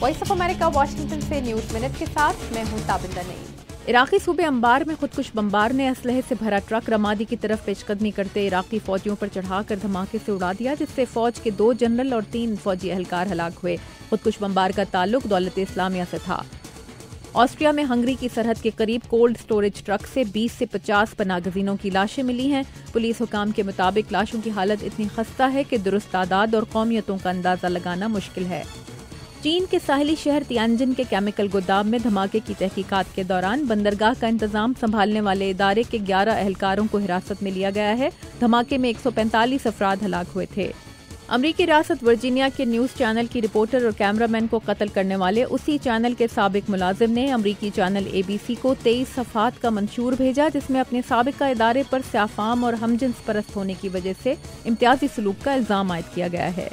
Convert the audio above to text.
Voice of America Washington سے news minute کے ساتھ میں ہوں تابندہ نعیم۔ عراقی صوبے انبار میں خودکش بمبار نے اسلحے سے بھرا ٹرک رمادی کی طرف پیش قدمی کرتے عراقی فوجیوں پر چڑھا کر دھماکے سے اڑا دیا، جس سے فوج کے 2 جنرل اور 3 فوجی اہلکار ہلاک ہوئے۔ خودکش بمبار کا تعلق دولت اسلامیہ سے تھا۔ آسٹریا میں ہنگری کی سرحد کے قریب کولڈ سٹوریج ٹرک سے 20 سے 50 پناہ گزینوں کی لاشیں ملی ہیں۔ پولیس حکام کے مطابق لاشوں کی حالت اتنی خستہ ہے کہ درست تعداد اور قومیتوں کا اندازہ لگانا مشکل ہے۔ چین کے ساحلی شہر تیانجن کے کیمیکل گودام میں دھماکے کی تحقیقات کے دوران بندرگاہ کا انتظام سنبھالنے والے ادارے کے 11 اہلکاروں کو حراست میں لیا گیا ہے۔ دھماکے میں 145 افراد ہلاک ہوئے تھے۔ امریکی ریاست ورجینیا کے نیوز چینل کی رپورٹر اور کیمرہ مین کو قتل کرنے والے اسی چینل کے سابق ملازم نے امریکی چینل ABC کو 23 صفحات کا منشور بھیجا، جس میں اپنے سابقہ ادارے پر سیاہ فام اور ہم جنس پرست ہونے کی وجہ سے امتیازی سلوک کا الزام عائد کیا گیا ہے۔